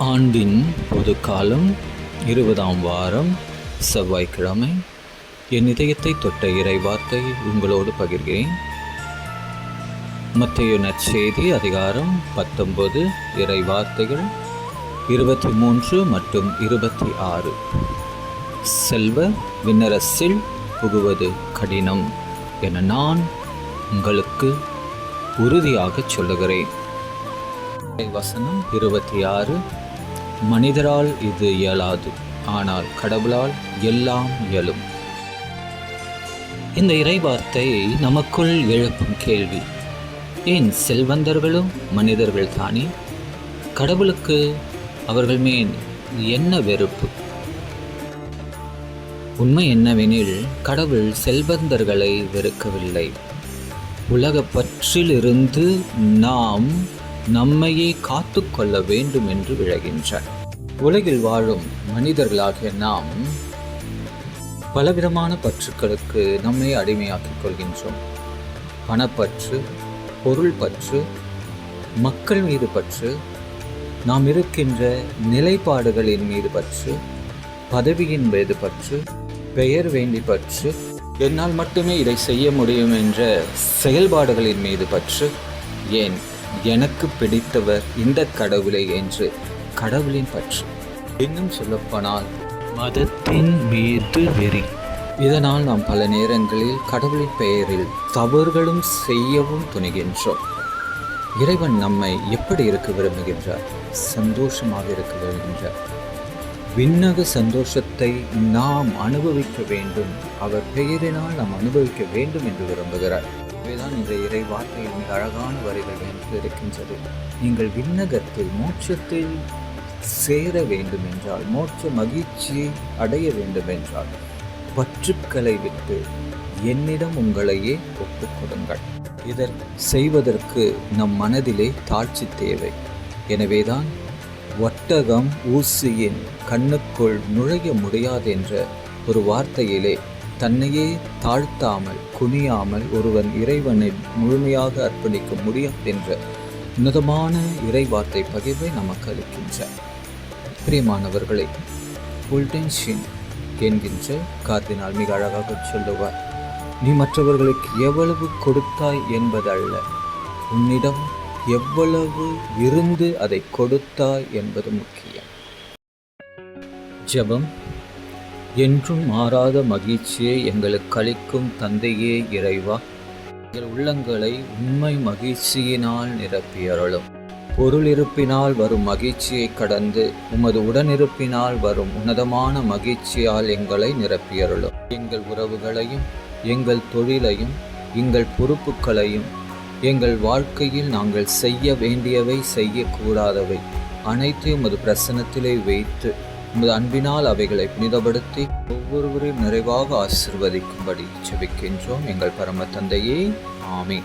ஆண்டின் பொதுக்காலம் 20ஆம் வாரம் செவ்வாய்க்கிழமை. என் இதயத்தை தொட்ட இறைவார்த்தை உங்களோடு பகிர்கிறேன். மத்தேயு நற்செய்தி அதிகாரம் 19 இறைவார்த்தைகள் 23 மற்றும் 26. செல்வ விண்ணரசில் புகுவது கடினம் என நான் உங்களுக்கு உறுதியாக சொல்லுகிறேன். வசனம் 26. மனிதரால் இது இயலாது, ஆனால் கடவுளால் எல்லாம் இயலும். இந்த இறைவார்த்தை நமக்குள் எழுப்பும் கேள்வி: ஏன் செல்வந்தர்களும் மனிதர்கள் தானே? கடவுளுக்கு அவர்கள் மேல் என்ன வெறுப்பு? உண்மை என்னவெனில், கடவுள் செல்வந்தர்களை வெறுக்கவில்லை. உலக பற்றிலிருந்து நாம் நம்மையே காத்து கொள்ள வேண்டும் என்று விழைகின்றார். உலகில் வாழும் மனிதர்களாகிய நாம் பலவிதமான பற்றுக்களுக்கு நம்மை அடிமையாக்கிக் கொள்கின்றோம். பணப்பற்று, பொருள் பற்று, மக்கள் மீது பற்று, நாம் இருக்கின்ற நிலைப்பாடுகளின் மீது பற்று, பதவியின் மீது பற்று, பெயர் வேண்டி பற்று, என்னால் மட்டுமே இதை செய்ய முடியும் என்ற செயல்பாடுகளின் மீது பற்று, ஏன் எனக்கு பிடித்தவர் இந்த கடவுளை என்று கடவுளின் பற்று, இன்னும் சொல்லப்போனால் மதத்தின் மீது வெறி. இதனால் நாம் பல நேரங்களில் கடவுளின் பெயரில் தவறுகளும் செய்யவும் துணிகின்றோம். இறைவன் நம்மை எப்படி இருக்க விரும்புகின்றார்? சந்தோஷமாக இருக்க விரும்புகின்றார். விண்ணக சந்தோஷத்தை நாம் அனுபவிக்க வேண்டும், அவர் பெயரினால் நாம் அனுபவிக்க வேண்டும் என்று விரும்புகிறார். இவைதான் இந்த இறை வார்த்தையில் மிக அழகான வரிகள் என்று இருக்கின்றது. நீங்கள் விண்ணகத்தில் மோட்சத்தில் சேர வேண்டும் என்றால், மோட்ச மகிழ்ச்சியை அடைய வேண்டும் என்றால், பற்றுக்களை விட்டு என்னிடம் உங்களையே ஒப்புக்கொடுங்கள். இதை செய்வதற்கு நம் மனதிலே தாழ்ச்சி தேவை. எனவேதான் ஒட்டகம் ஊசியின் கண்ணுக்குள் நுழைய முடியாது என்ற ஒரு வார்த்தையிலே தன்னையே தாழ்த்தாமல் குனியாமல் ஒருவன் இறைவனை முழுமையாக அர்ப்பணிக்க முடியும் என்ற உன்னதமான இறைவார்த்தை பகிர்வை நமக்கு அளிக்கின்றார். பிரியமானவர்களை, புல்டென்ஷின் என்கின்ற கார்தினால் மிக அழகாக சொல்லுவார்: நீ மற்றவர்களுக்கு எவ்வளவு கொடுத்தாய் என்பதல்ல, உன்னிடம் எவ்வளவு இருந்து அதை கொடுத்தாய் என்பது முக்கியம். ஜெபம். என்றும் மாறாத மகிழ்ச்சியை எங்களுக்கு அளிக்கும் தந்தையே இறைவா, எங்கள் உள்ளங்களை உண்மை மகிழ்ச்சியினால் நிரப்பியருளும். பொருள் இருப்பினால் வரும் மகிழ்ச்சியை கடந்து உமது உடனிருப்பினால் வரும் உன்னதமான மகிழ்ச்சியால் எங்களை நிரப்பியருளும். எங்கள் உறவுகளையும் எங்கள் தொழிலையும் எங்கள் பொறுப்புகளையும் எங்கள் வாழ்க்கையில் நாங்கள் செய்ய வேண்டியவை செய்யக்கூடாதவை அனைத்தையும் உமது பிரசன்னத்திலே வைத்து உமது அன்பினால் அவைகளை புனிதப்படுத்தி ஒவ்வொருவரையும் நிறைவாக ஆசிர்வதிக்கும்படி ஜெபிக்கின்றோம். எங்கள் பரம தந்தையே, ஆமென்.